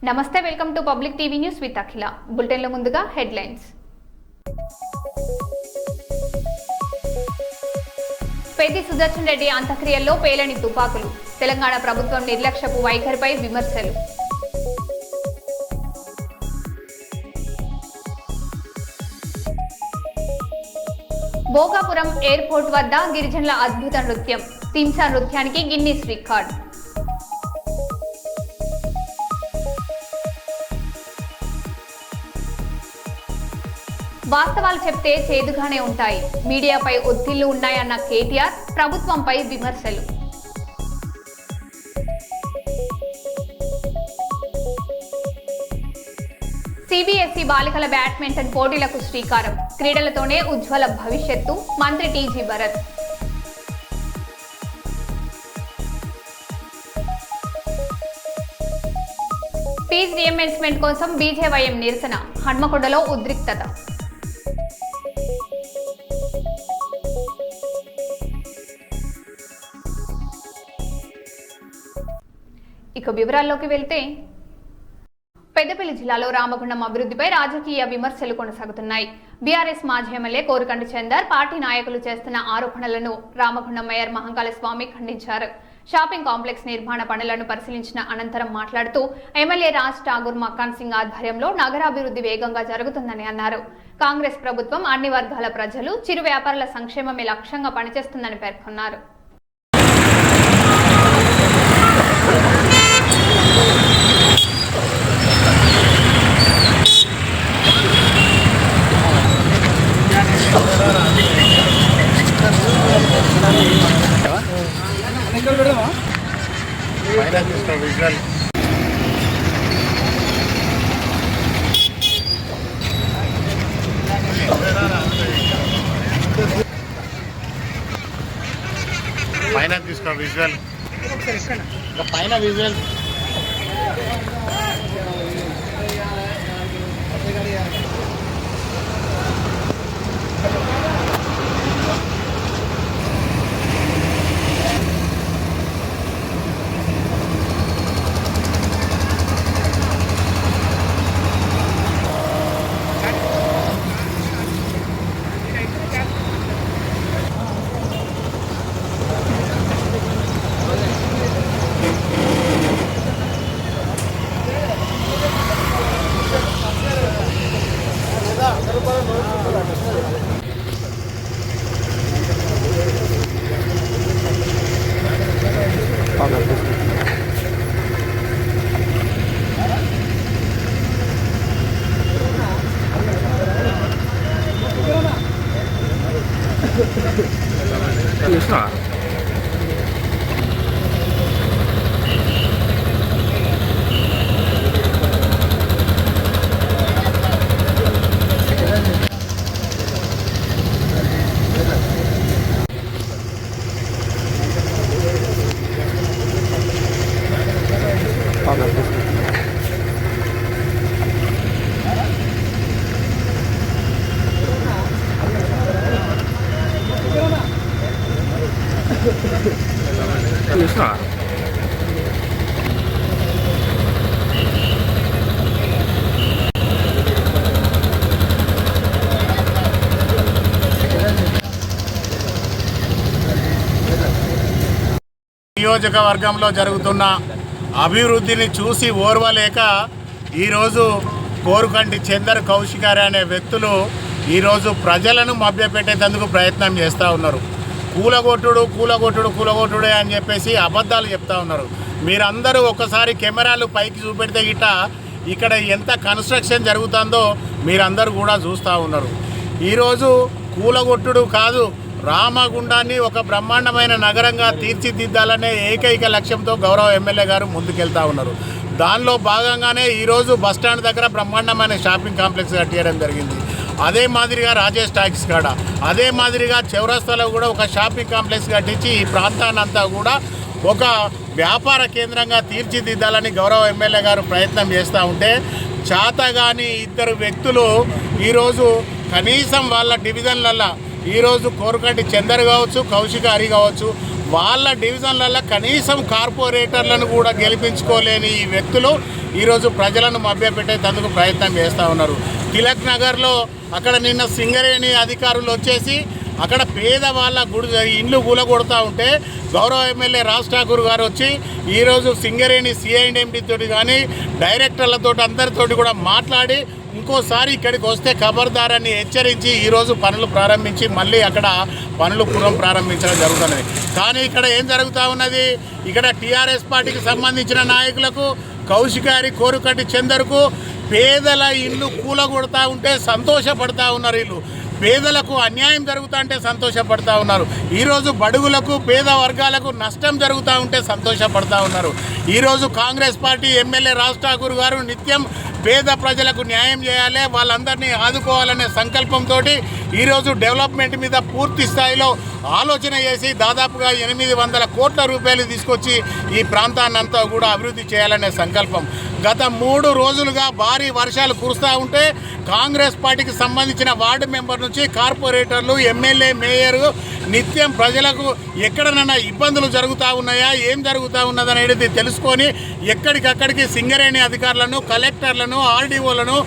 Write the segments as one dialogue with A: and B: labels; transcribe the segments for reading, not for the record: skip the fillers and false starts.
A: నమస్తే, welcome to public TV news with Akhila. బులెటిన్లో ముందుగా హెడ్లైన్స్. పెద్ది సుదర్శన్ రెడ్డి అంత్యక్రియల్లో పేలని తుపాకులు. తెలంగాణ ప్రభుత్వం నిర్లక్ష్యపు వైఖరిపై విమర్శలు. భోగాపురం ఎయిర్పోర్ట్ వద్ద గిరిజనుల అద్భుత నృత్యం. తింసా నృత్యానికి గిన్నీస్ రికార్డ్. వాస్తవాలు చెప్తే చేదుగానే ఉంటాయి. మీడియాపై ఒత్తిళ్లు ఉన్నాయన్న కేటీఆర్, ప్రభుత్వంపై విమర్శలు. సిబిఎస్ఈ బాలికల బ్యాడ్మింటన్ పోటీలకు శ్రీకారం. క్రీడలతోనే ఉజ్వల భవిష్యత్తు, మంత్రి టీజీ భరత్. ఫీజు రియంబర్స్మెంట్ కోసం బీజేవైఎం నిరసన. హన్మకొండలో ఉద్రిక్తత. ఇక వివరాల్లోకి వెళ్తే, పెద్దపల్లి జిల్లాలో రామగుండం అభివృద్ధిపై రాజకీయ విమర్శలు కొనసాగుతున్నాయి. బీఆర్ఎస్ మాజీ ఎమ్మెల్యే కోరుకంటి చందర్ పార్టీ నాయకులు చేస్తున్న ఆరోపణలను రామగుండం మేయర్ మహంకాళ స్వామి ఖండించారు. షాపింగ్ కాంప్లెక్స్ నిర్మాణ పనులను పరిశీలించిన అనంతరం మాట్లాడుతూ ఎమ్మెల్యే రాజ్ ఠాగూర్ మక్కాన్ సింగ్ ఆధ్వర్యంలో నగరాభివృద్ధి వేగంగా జరుగుతుందని అన్నారు. కాంగ్రెస్ ప్రభుత్వం అన్ని వర్గాల ప్రజలు, చిరు వ్యాపారుల సంక్షేమమే లక్ష్యంగా పనిచేస్తుందని పేర్కొన్నారు.
B: పైన తీసుకో విజువల్, పైన విజువల్. నియోజకవర్గంలో జరుగుతున్న అభివృద్ధిని చూసి ఓర్వలేక ఈరోజు కోరుకంటి చందర్ కౌశికారి అనే వ్యక్తులు ఈరోజు ప్రజలను మభ్యపెట్టేందుకు ప్రయత్నం చేస్తూ ఉన్నారు. కూలగొట్టుడే అని చెప్పేసి అబద్ధాలు చెప్తా ఉన్నారు. మీరందరూ ఒకసారి కెమెరాలు పైకి చూపెడితే గిట్ట ఇక్కడ ఎంత కన్స్ట్రక్షన్ జరుగుతుందో మీరందరూ కూడా చూస్తూ ఉన్నారు. ఈరోజు కూలగొట్టుడు కాదు, రామగుండాన్ని ఒక బ్రహ్మాండమైన నగరంగా తీర్చిదిద్దాలనే ఏకైక లక్ష్యంతో గౌరవ ఎమ్మెల్యే గారు ముందుకెళ్తా ఉన్నారు. దానిలో భాగంగానే ఈరోజు బస్టాండ్ దగ్గర బ్రహ్మాండమైన షాపింగ్ కాంప్లెక్స్ కట్టేయడం జరిగింది. అదే మాదిరిగా రాజేష్ టాకీస్ కాడ, అదే మాదిరిగా చౌరస్తాలో కూడా ఒక షాపింగ్ కాంప్లెక్స్ కట్టించి ఈ ప్రాంతాన్నంతా కూడా ఒక వ్యాపార కేంద్రంగా తీర్చిదిద్దాలని గౌరవ ఎమ్మెల్యే గారు ప్రయత్నం చేస్తూ ఉంటే, చాతగాని ఇద్దరు వ్యక్తులు ఈరోజు కనీసం వాళ్ళ డివిజన్లల్లో ఈరోజు కోరుకంటి చందర్ కావచ్చు, కౌశిక హరి కావచ్చు, వాళ్ళ డివిజన్లలో కనీసం కార్పొరేటర్లను కూడా గెలిపించుకోలేని ఈ వ్యక్తులు ఈరోజు ప్రజలను మభ్యపెట్టేందుకు ప్రయత్నం చేస్తూ ఉన్నారు. తిలక్ నగర్లో అక్కడ నిన్న సింగరేణి అధికారులు వచ్చేసి అక్కడ పేదవాళ్ళ ఇండ్లు కూలగొడతా ఉంటే గౌరవ ఎమ్మెల్యే రాజ్ ఠాకూర్ గారు వచ్చి ఈరోజు సింగరేణి సిఐఎండి తోటి కానీ డైరెక్టర్లతో అందరితోటి కూడా మాట్లాడి ఇంకోసారి ఇక్కడికి వస్తే ఖబర్దారాన్ని హెచ్చరించి ఈరోజు పనులు ప్రారంభించి మళ్ళీ అక్కడ పనులు ప్రారంభించడం జరుగుతున్నది. కానీ ఇక్కడ ఏం జరుగుతూ ఉన్నది, ఇక్కడ టీఆర్ఎస్ పార్టీకి సంబంధించిన నాయకులకు కౌశికారి కోరుకంటి చందర్కు పేదల ఇల్లు కూలగొడతా ఉంటే సంతోషపడతా ఉన్నారు. వీళ్ళు పేదలకు అన్యాయం జరుగుతూ ఉంటే సంతోషపడతా ఉన్నారు. ఈరోజు బడుగులకు పేద వర్గాలకు నష్టం జరుగుతూ ఉంటే సంతోషపడతా ఉన్నారు. ఈరోజు కాంగ్రెస్ పార్టీ ఎమ్మెల్యే రాజ్ ఠాకూర్ గారు నిత్యం పేద ప్రజలకు న్యాయం చేయాలి, వాళ్ళందరినీ ఆదుకోవాలనే సంకల్పంతో ఈరోజు డెవలప్మెంట్ మీద పూర్తి స్థాయిలో ఆలోచన చేసి దాదాపుగా 800 కోట్ల రూపాయలు తీసుకొచ్చి ఈ ప్రాంతాన్నంతా కూడా అభివృద్ధి చేయాలనే సంకల్పం. గత 3 రోజులుగా భారీ వర్షాలు కురుస్తూ ఉంటే కాంగ్రెస్ పార్టీకి సంబంధించిన వార్డు మెంబర్ నుంచి కార్పొరేటర్లు, ఎమ్మెల్యే, మేయర్ నిత్యం ప్రజలకు ఎక్కడనైనా ఇబ్బందులు జరుగుతూ ఉన్నాయా, ఏం జరుగుతూ ఉన్నదనేది తెలుసుకొని ఎక్కడికక్కడికి సింగరేణి అధికారులను, కలెక్టర్లను, ఆర్డీఓలను,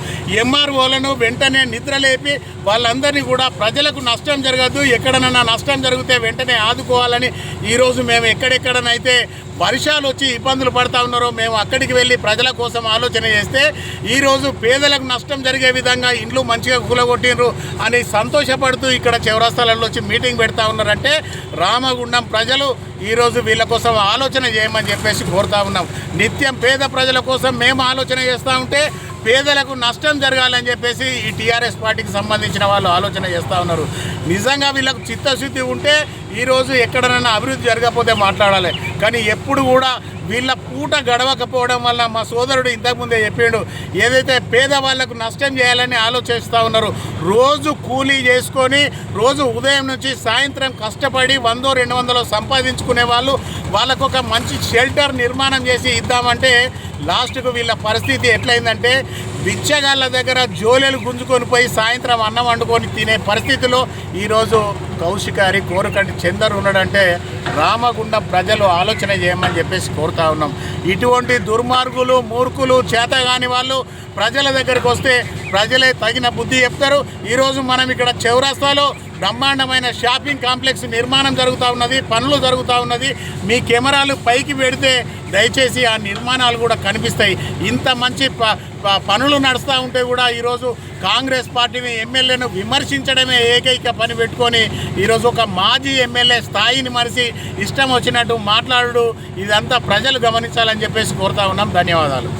B: ఎంఆర్ఓలను వెంటనే నిద్రలేపి వాళ్ళందరినీ కూడా ప్రజలకు నష్టం జరగద్దు, ఎక్కడనైనా నష్టం జరిగితే వెంటనే ఆదుకోవాలని ఈరోజు మేము ఎక్కడెక్కడనైతే వర్షాలు వచ్చి ఇబ్బందులు పడుతూ ఉన్నారో మేము అక్కడికి వెళ్ళి ప్రజల కోసం ఆలోచన చేస్తే ఈరోజు పేదలకు నష్టం జరిగే విధంగా ఇండ్లు మంచిగా కూలగొట్టిండ్రు అని సంతోషపడుతూ ఇక్కడ చౌరస్తాలలో వచ్చి మీటింగ్ పెడతా ఉన్నారంటే రామగుండం ప్రజలు ఈరోజు వీళ్ళ కోసం ఆలోచన చేయమని చెప్పేసి కోరుతా ఉన్నాం. నిత్యం పేద ప్రజల కోసం మేము ఆలోచన చేస్తూ ఉంటే పేదలకు నష్టం జరగాలని చెప్పేసి ఈ టీఆర్ఎస్ పార్టీకి సంబంధించిన వాళ్ళు ఆలోచన చేస్తూ ఉన్నారు. నిజంగా వీళ్ళకు చిత్తశుద్ధి ఉంటే ఈరోజు ఎక్కడైనా అభివృద్ధి జరగకపోతే మాట్లాడాలి. కానీ ఎప్పుడు కూడా వీళ్ళ పూట గడవకపోవడం వల్ల మా సోదరుడు ఇంతకుముందే చెప్పిండు, ఏదైతే పేదవాళ్లకు నష్టం చేయాలని ఆలోచిస్తూ ఉన్నారు. రోజు కూలీ చేసుకొని రోజు ఉదయం నుంచి సాయంత్రం కష్టపడి 100-200 సంపాదించుకునే వాళ్ళు వాళ్ళకు ఒక మంచి షెల్టర్ నిర్మాణం చేసి ఇద్దామంటే లాస్ట్కు వీళ్ళ పరిస్థితి ఎట్లయిందంటే బిచ్చగాళ్ళ దగ్గర జోలెలు గుంజుకొని పోయి సాయంత్రం అన్నం వండుకొని తినే పరిస్థితిలో ఈరోజు కౌశికారి కోరుకంటి చందర్ ఉన్నాడంటే రామగుండం ప్రజలు ఆలోచన చేయమని చెప్పేసి కోరుతా ఉన్నాం. ఇటువంటి దుర్మార్గులు, మూర్ఖులు, చేతగాని వాళ్ళు ప్రజల దగ్గరికి వస్తే ప్రజలే తగిన బుద్ధి చెప్తారు. ఈరోజు మనం ఇక్కడ చౌరస్తాలో బ్రహ్మాండమైన షాపింగ్ కాంప్లెక్స్ నిర్మాణం జరుగుతూ ఉన్నది, పనులు జరుగుతూ ఉన్నది. మీ కెమెరాలు పైకి పెడితే దయచేసి ఆ నిర్మాణాలు కూడా కనిపిస్తాయి. ఇంత మంచి పనులు నడుస్తూ ఉంటే కూడా ఈరోజు కాంగ్రెస్ పార్టీని, ఎమ్మెల్యేను విమర్శించడమే ఏకైక పని పెట్టుకొని ఈరోజు ఒక మాజీ ఎమ్మెల్యే స్థాయిని మరిచి ఇష్టం వచ్చినట్టు మాట్లాడు, ఇదంతా ప్రజలు గమనించాలని చెప్పేసి కోరుతా ఉన్నాం. ధన్యవాదాలు.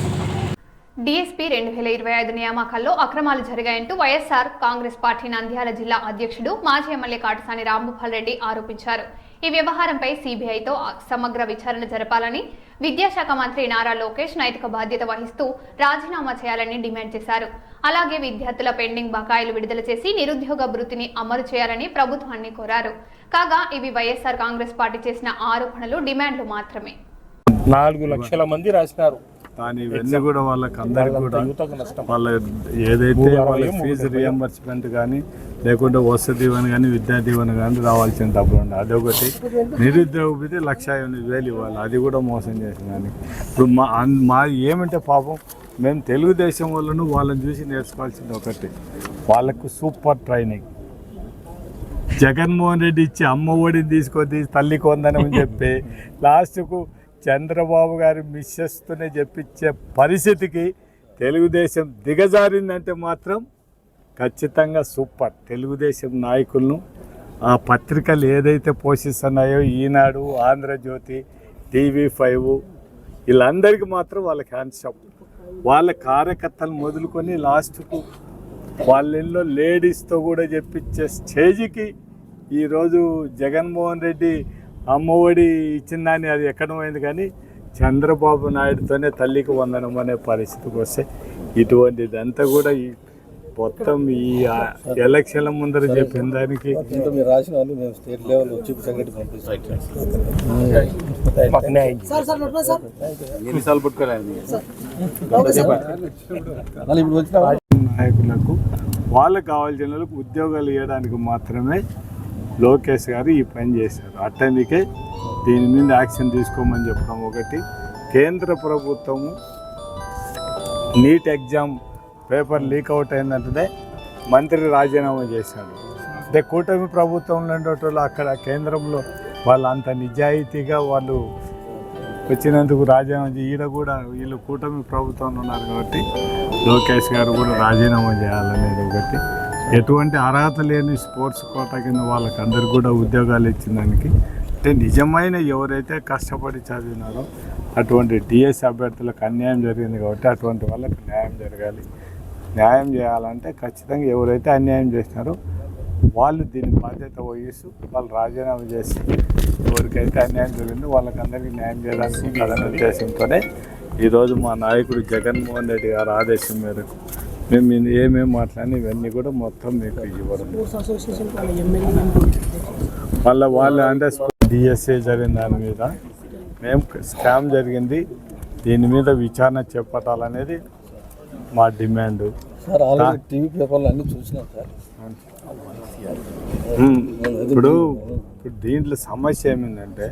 A: డీఎస్పీ 2025 నియామకాల్లో అక్రమాలు జరిగాయంటూ వైఎస్ఆర్ కాంగ్రెస్ పార్టీ నంద్యాల జిల్లా అధ్యక్షుడు మాజీ ఎమ్మెల్యే కాటసాని రాంభూపాల్ రెడ్డి ఆరోపించారు. ఈ వ్యవహారంపై సీబీఐతో సమగ్ర విచారణ జరపాలని, విద్యాశాఖ మంత్రి నారా లోకేష్ నైతిక బాధ్యత వహిస్తూ రాజీనామా చేయాలని డిమాండ్ చేశారు. అలాగే విద్యార్థుల పెండింగ్ బకాయిలు విడుదల చేసి నిరుద్యోగ భృతిని అమలు చేయాలని ప్రభుత్వాన్ని కోరారు. కాగా ఇవి వైఎస్ఆర్ కాంగ్రెస్ పార్టీ చేసిన ఆరోపణలు, డిమాండ్లు మాత్రమే.
C: 4 లక్షల మంది రాసినారు.
D: కానీ ఇవన్నీ కూడా వాళ్ళకి అందరికీ కూడా వాళ్ళ ఏదైతే వాళ్ళ ఫీజు రియంబర్స్మెంట్ కానీ లేకుంటే వసతి దీవెన కానీ విద్యా దీవెన కానీ రావాల్సిన డబ్బులు ఉండే అదొకటి. నిరుద్యోగ భృతి 1,08,000 ఇవ్వాలి, అది కూడా మోసం చేసిన కానీ ఇప్పుడు మా ఏమంటే పాపం మేము తెలుగుదేశం వాళ్ళను వాళ్ళని చూసి నేర్చుకోవాల్సింది ఒకటి, వాళ్ళకు సూపర్ ట్రైనింగ్. జగన్మోహన్ రెడ్డి ఇచ్చి అమ్మ ఒడిని తీసుకొని తల్లి కొందనని చెప్పి లాస్ట్కు చంద్రబాబు గారి మిస్సెస్తోనే చెప్పించే పరిస్థితికి తెలుగుదేశం దిగజారిందంటే మాత్రం ఖచ్చితంగా సూపర్. తెలుగుదేశం నాయకులను ఆ పత్రికలు ఏదైతే పోషిస్తున్నాయో ఈనాడు, ఆంధ్రజ్యోతి, TV5 వీళ్ళందరికీ మాత్రం వాళ్ళకి హ్యాండ్స్ అప్. వాళ్ళ కార్యకర్తలు మొదలుకొని లాస్ట్కు వాళ్ళల్లో లేడీస్తో కూడా చెప్పించే స్టేజ్కి ఈరోజు జగన్మోహన్ రెడ్డి అమ్మఒడి ఇచ్చిందని అది ఎక్కడ పోయింది, కానీ చంద్రబాబు నాయుడుతోనే తల్లికి వందనం అనే పరిస్థితికి వస్తే ఇటువంటిదంతా కూడా ఈ మొత్తం ఈ ఎలక్షన్ల ముందర చెప్పిన దానికి నాయకులకు వాళ్ళకు కావాల్సిన వాళ్ళకు ఉద్యోగాలు ఇవ్వడానికి మాత్రమే లోకేష్ గారు ఈ పని చేశారు. అట్టందుకే దీని మీద యాక్షన్ తీసుకోమని చెప్పడం ఒకటి. కేంద్ర ప్రభుత్వము NEET exam paper leak out అయిందంటే మంత్రి రాజీనామా చేశాడు. అంటే కూటమి ప్రభుత్వంలో ఉండేటోళ్ళు అక్కడ కేంద్రంలో వాళ్ళు అంత నిజాయితీగా వాళ్ళు వచ్చినందుకు రాజీనామా ఈడ కూడా వీళ్ళు కూటమి ప్రభుత్వంలో ఉన్నారు కాబట్టి లోకేష్ గారు కూడా రాజీనామా చేయాలనేది ఒకటి. ఎటువంటి అర్హత లేని స్పోర్ట్స్ కోటా కింద వాళ్ళకి అందరికి కూడా ఉద్యోగాలు ఇచ్చిన దానికి అంటే నిజమైన ఎవరైతే కష్టపడి చదివినారో అటువంటి డిఎస్ అభ్యర్థులకు అన్యాయం జరిగింది కాబట్టి అటువంటి వాళ్ళకి న్యాయం జరగాలి. న్యాయం చేయాలంటే ఖచ్చితంగా ఎవరైతే అన్యాయం చేసినారో వాళ్ళు దీని బాధ్యత వహిస్తూ వాళ్ళు రాజీనామా చేసి ఎవరికైతే అన్యాయం జరిగిందో వాళ్ళకందరికీ న్యాయం చేయడానికి కథన ఉద్దేశంతోనే ఈరోజు మా నాయకుడు జగన్మోహన్ రెడ్డి గారి ఆదేశం మేరకు మేము ఏమేమి మాట్లాడినా ఇవన్నీ కూడా మొత్తం మీకు ఇవ్వడం. మళ్ళీ వాళ్ళు అంటే డిఎస్ఏ జరిగిన దాని మీద మేము స్కామ్ జరిగింది, దీని మీద విచారణ చేపట్టాలనేది మా డిమాండ్.
E: సార్ ఆల్రెడీ టీవీ పేపర్లు అన్నీ చూసినాం సార్.
D: ఇప్పుడు దీంట్లో సమస్య ఏమిందంటే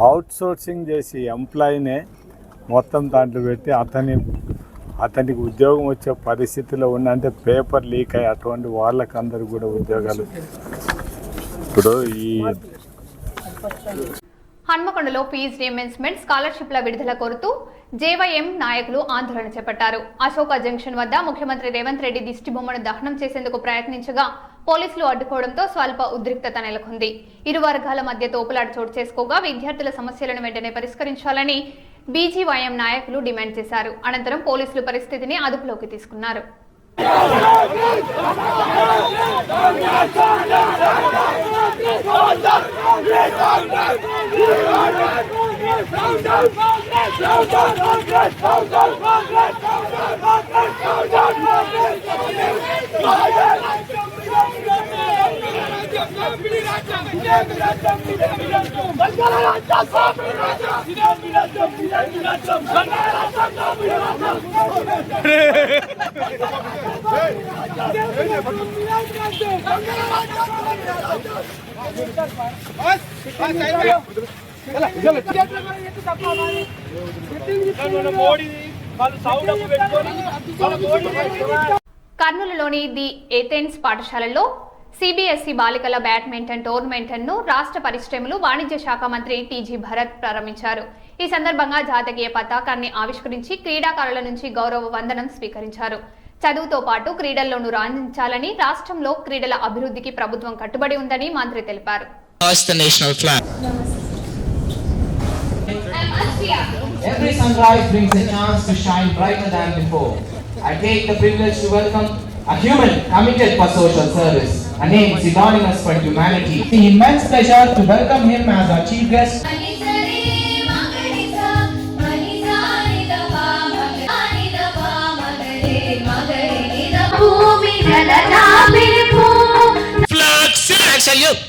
D: అవుట్సోర్సింగ్ చేసి ఎంప్లాయీనే మొత్తం దాంట్లో పెట్టి అతనికి ఉద్యోగం వచ్చే పరిస్థితిలో ఉన్న అంటే పేపర్ లీక్ అయ్యి అటువంటి వాళ్ళకి అందరు కూడా ఉద్యోగాలు. ఇప్పుడు ఈ
A: హన్మకొండలో ఫీజు రీయింబర్స్మెంట్ స్కాలర్షిప్ల విడుదల కోరుతూ జేవైఎం నాయకులు ఆందోళన చేపట్టారు. అశోక జంక్షన్ వద్ద ముఖ్యమంత్రి రేవంత్ రెడ్డి దిష్టిబొమ్మను దహనం చేసేందుకు ప్రయత్నించగా పోలీసులు అడ్డుకోవడంతో స్వల్ప ఉద్రిక్తత నెలకొంది. ఇరు వర్గాల మధ్య తోపులాట చోటు చేసుకోగా విద్యార్థుల సమస్యలను వెంటనే పరిష్కరించాలని బీజీవైఎం నాయకులు డిమాండ్ చేశారు. అనంతరం పోలీసులు పరిస్థితిని అదుపులోకి తీసుకున్నారు. కర్నూలులోని ది ఏథెన్స్ పాఠశాలలో సిబిఎస్ఈ బాలికల బ్యాడ్మింటన్ టోర్నమెంట్ను రాష్ట్ర పరిశ్రమలు వాణిజ్య శాఖ మంత్రి టీజీ భరత్ ప్రారంభించారు. ఈ సందర్భంగా జాతీయ పతాకాన్ని ఆవిష్కరించి క్రీడాకారుల నుంచి గౌరవ వందనం స్వీకరించారు. చదువుతో పాటు క్రీడల్లోనూ రాణించాలని రాష్ట్రంలో క్రీడల అభివృద్ధికి ప్రభుత్వం కట్టుబడి ఉందని మంత్రి తెలిపారు.
F: Every sunrise brings a chance to shine brighter than before. I take the privilege to welcome a human committed for social service, a name synonymous for humanity. It's an immense pleasure to welcome him as our chief guest.
G: Flag salute.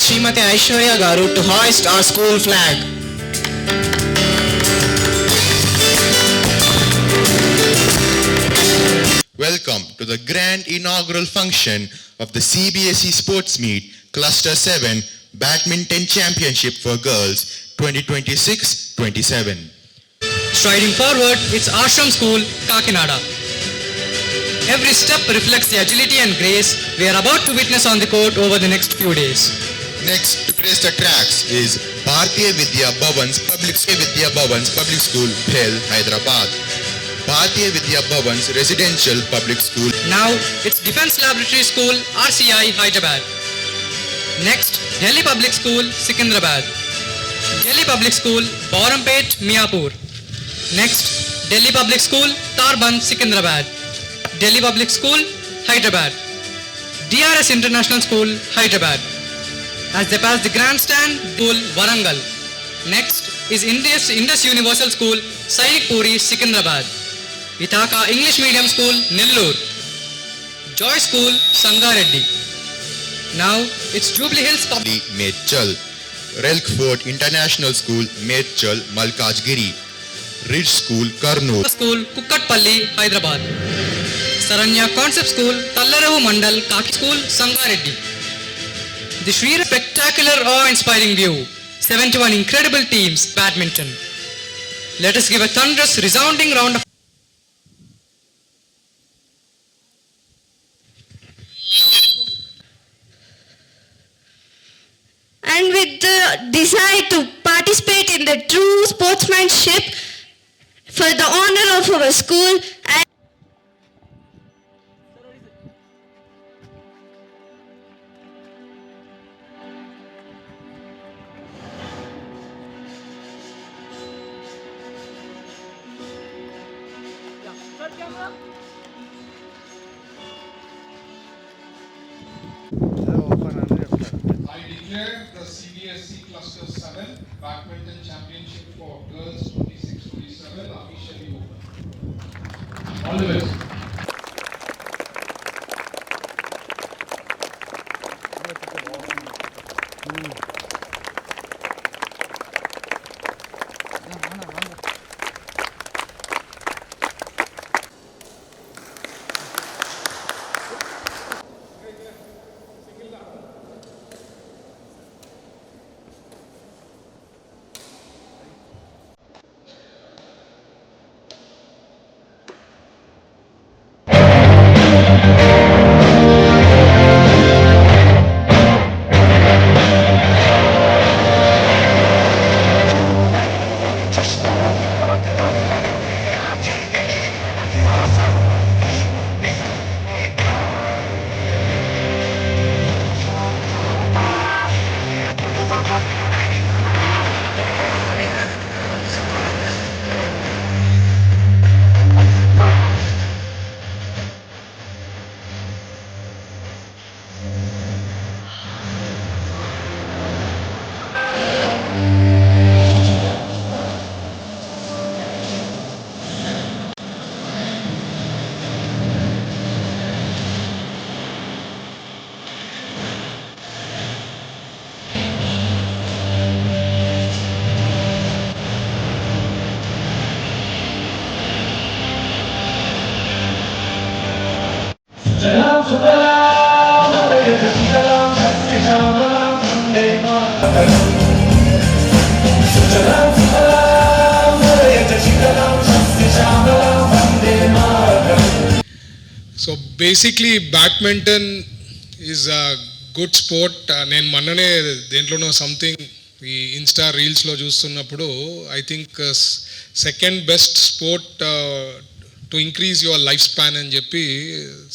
G: Srimati Aishwarya Garu to hoist our school flag.
H: Welcome to the grand inaugural function of the CBSE Sports Meet Cluster 7 Badminton Championship for Girls 2026-27.
I: Striding forward, it's Ashram School, Kakinada. Every step reflects the agility and grace we are about to witness on the court over the next few days.
H: Next to grace the tracks is Bharatiya Vidya Bhavan's Public School, Bhel, Hyderabad. Bharatiya Vidya Bhavan's Residential Public School.
I: Now, it's Defense Laboratory School, RCI, Hyderabad. Next, Delhi Public School, Secunderabad. Delhi Public School, Borampet, Miapur. Next, Delhi Public School, Tarband, Secunderabad. Delhi Public School, Hyderabad. DRS International School, Hyderabad. As they pass the grandstand, School, Warangal. Next is Indus Universal School, Sainik Puri, Secunderabad. Ithaca English Medium School, Nellore. Joy School, Sangareddy. Now it's Jubilee Hills Public
H: Medchal, Relkford International School, Medchal, Malkajgiri, Ridge School, Kurnool.
I: School, Kukkatpalli, Hyderabad. Saranya Concept School, Tallaravu Mandal, Kaki School, Sangareddy. The Shri spectacular awe-inspiring view. 71 incredible teams, badminton. Let us give a thunderous, resounding round of
J: and with the desire to participate in the true sportsmanship for the honor of our school and
K: I declare the CBSE Cluster 7 Badminton Championship for Girls 26-27 officially open. All the best.
L: So basically badminton is a good sport. నేను మొన్ననే దేంట్లోనో something ఈ insta రీల్స్లో చూస్తున్నప్పుడు I think second best sport to increase your life span అని చెప్పి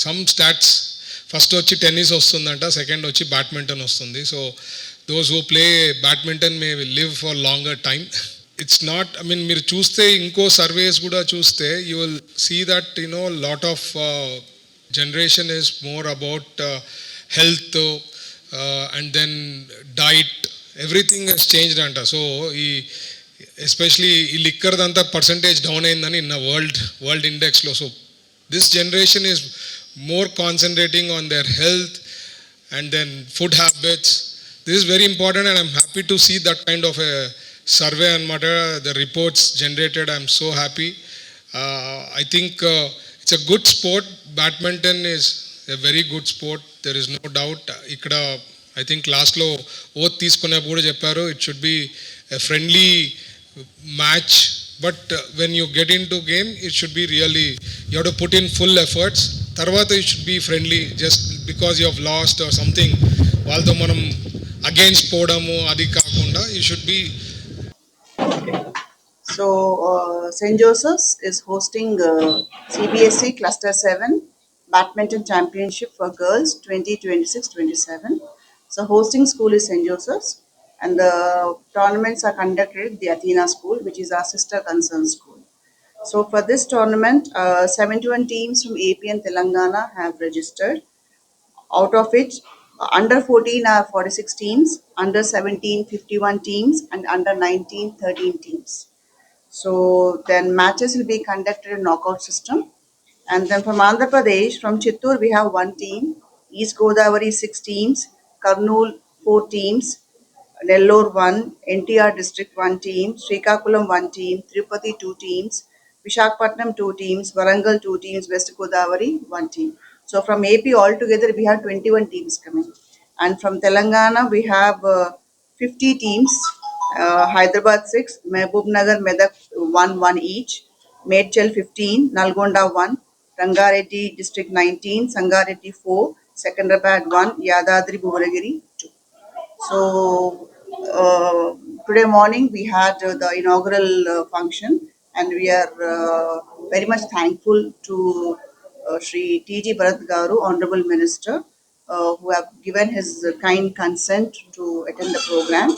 L: some stats first వచ్చి tennis వస్తుందంట, సెకండ్ వచ్చి బ్యాడ్మింటన్ వస్తుంది. So those who play badminton may live for longer time. It's not, I mean మీరు చూస్తే ఇంకో సర్వేస్ కూడా చూస్తే you will see that you know lot of generation is more about health and then diet, everything has changed అంట. So ఈ especially ఈ లిక్కర్దంతా percentage down అయిందని ఇన్న వరల్డ్ ఇండెక్స్లో. So this generation is more concentrating on their health and then food habits. This is very important and I'm happy to see that kind of a survey and matter, the reports generated. I'm so happy. I think it's a good sport. Badminton is a very good sport. There is no doubt. Ikkada I think last lo oath తీసుకున్నప్పుడు చెప్పారు it should be a friendly match, but when you get into game it should be really, you have to put in full efforts. Tarvata you should be friendly, just because you have lost or something వాళ్ళతో మనం against పోవడము అది కాకుండా you should be.
M: So St. Joseph's is hosting CBSE Cluster 7 Badminton Championship for Girls 2026-27. So hosting school is St. Joseph's and the tournaments are conducted at the Athena School, which is our sister concern school. So for this tournament, 71 teams from AP and Telangana have registered. Out of which, Under 14 are 46 teams, under 17 51 teams, and under 19 13 teams. So then matches will be conducted in knockout system. And then from Andhra Pradesh, from Chittoor we have 1 team, East Godavari 6 teams, Kurnool 4 teams, Nellore 1, NTR district 1 team, Srikakulam 1 team, Tirupati 2 teams, Visakhapatnam 2 teams, Warangal 2 teams, West Godavari 1 team. So from AP altogether we have 21 teams coming. And from Telangana we have 50 teams, Hyderabad 6, Mehboob Nagar, Medak 1 each, Medchal 15, Nalgonda 1, Rangareddy district 19, Sangareddy 4, Secunderabad 1, Yadadri Bhuvnagiri 2. So today morning we had the inaugural function, and we are very much thankful to Shri T.G. Bharat Garu, Honorable Minister, who have given his kind consent to attend the program.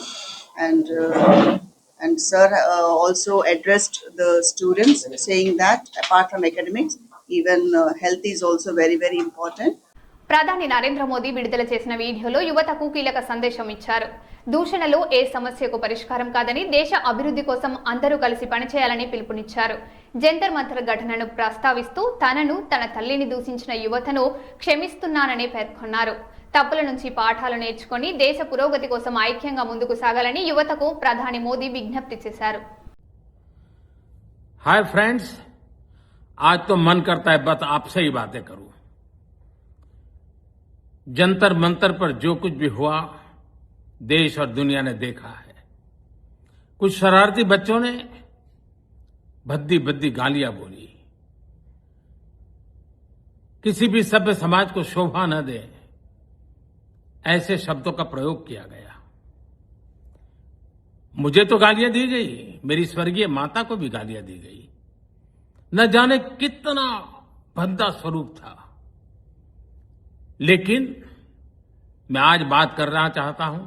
M: And sir also addressed the students, saying that apart from academics, even health is also very, very important.
A: ప్రధాని నరేంద్ర మోదీ విడుదల చేసిన వీడియోలో యువతకు కీలక సందేశం ఇచ్చారు. దూషణలు ఏ సమస్యకు పరిష్కారం కాదని, దేశ అభివృద్ధి కోసం అందరూ కలిసి పనిచేయాలని పిలుపునిచ్చారు. జంతర్ మంతర్ ఘటనను ప్రస్తావిస్తూ తనను, తన తల్లిని దూషించిన యువతను క్షమిస్తున్నానని పేర్కొన్నారు. తప్పుల నుంచి పాఠాలు నేర్చుకొని దేశ పురోగతి కోసం ఐక్యంగా ముందుకు సాగాలని యువతకు ప్రధాని మోదీ విజ్ఞప్తి చేశారు.
C: हाय फ्रेंड्स, आज तो मन करता है बस आपसे ही बातें करूं. जंतर मंतर पर जो कुछ भी हुआ देश और दुनिया ने देखा है. कुछ शरारती बच्चों ने भद्दी भद्दी गालियां बोली. किसी भी सभ्य समाज को शोभा न दे ऐसे शब्दों का प्रयोग किया गया. मुझे तो गालियां दी गई, मेरी स्वर्गीय माता को भी गालियां दी गई. न जाने कितना भद्दा स्वरूप था. लेकिन मैं आज बात करना चाहता हूं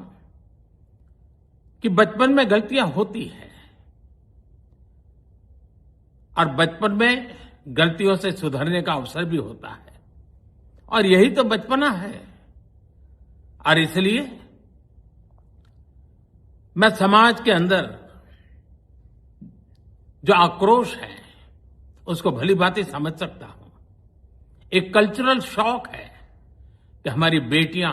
C: कि बचपन में गलतियां होती हैं और बचपन में गलतियों से सुधरने का अवसर भी होता है, और यही तो बचपना है. और इसलिए मैं समाज के अंदर जो आक्रोश है उसको भली भांति समझ सकता हूं. एक कल्चरल शॉक है कि हमारी बेटियां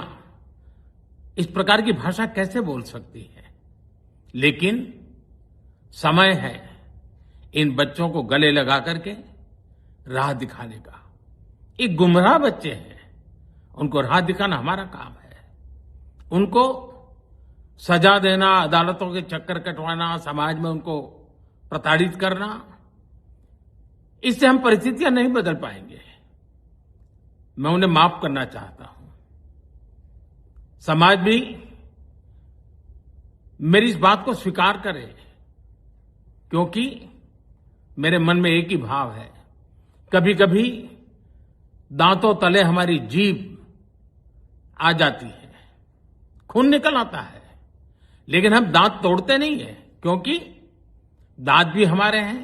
C: इस प्रकार की भाषा कैसे बोल सकती हैं. लेकिन समय है इन बच्चों को गले लगा करके राह दिखाने का. एक गुमराह बच्चे हैं, उनको राह दिखाना हमारा काम है. उनको सजा देना, अदालतों के चक्कर कटवाना, समाज में उनको प्रताड़ित करना, इससे हम परिस्थितियां नहीं बदल पाएंगे. मैं उन्हें माफ करना चाहता हूं. समाज भी मेरी इस बात को स्वीकार करे, क्योंकि मेरे मन में एक ही भाव है. कभी कभी दांतों तले हमारी जीभ आ जाती है, खून निकल आता है, लेकिन हम दांत तोड़ते नहीं है, क्योंकि दांत भी हमारे हैं,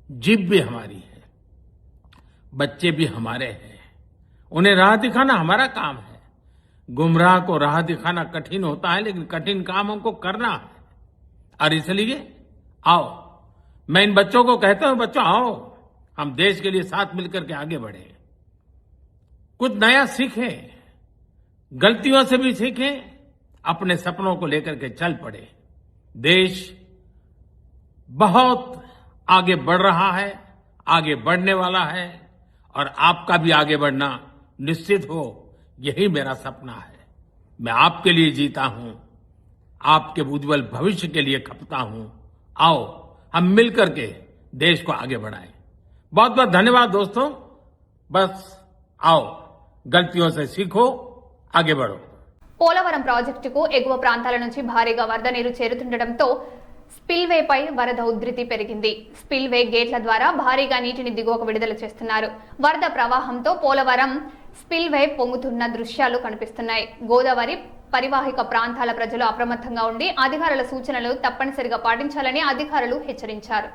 C: जीभ भी हमारी है, बच्चे भी हमारे हैं. उन्हें राह दिखाना हमारा काम है. गुमराह को राह दिखाना कठिन होता है, लेकिन कठिन काम हमको करना है. और इसलिए आओ, मैं इन बच्चों को कहता हूं, बच्चों आओ, हम देश के लिए साथ मिलकर के आगे बढ़े, कुछ नया सीखें, गलतियों से भी सीखें, अपने सपनों को लेकर के चल पड़े. देश बहुत आगे बढ़ रहा है, आगे बढ़ने वाला है, और आपका भी आगे बढ़ना निश्चित हो, यही मेरा सपना है. मैं आपके लिए जीता हूं, आपके उज्जवल भविष्य के लिए खपता हूं. आओ हम मिलकर के देश को आगे बढ़ाएं. बहुत बहुत धन्यवाद दोस्तों. बस आओ, गलतियों से सीखो, आगे बढ़ो.
A: పోలవరం ప్రాజెక్టుకు ఎగువ ప్రాంతాల నుంచి భారీగా వరద నీరు చేరుతుండటంతో స్పిల్వేపై వరద ఉధృతి పెరిగింది. స్పిల్వే గేట్ల ద్వారా భారీగా నీటిని దిగువకు విడుదల చేస్తున్నారు. వరద ప్రవాహంతో పోలవరం స్పిల్వే పొంగుతున్న దృశ్యాలు కనిపిస్తున్నాయి. గోదావరి పరివాహిక ప్రాంతాల ప్రజలు అప్రమత్తంగా ఉండి అధికారుల సూచనలు తప్పనిసరిగా పాటించాలని అధికారులు హెచ్చరించారు.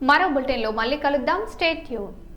A: మరో బులెటిన్లో మళ్ళీ కలుద్దాం. Stay tune.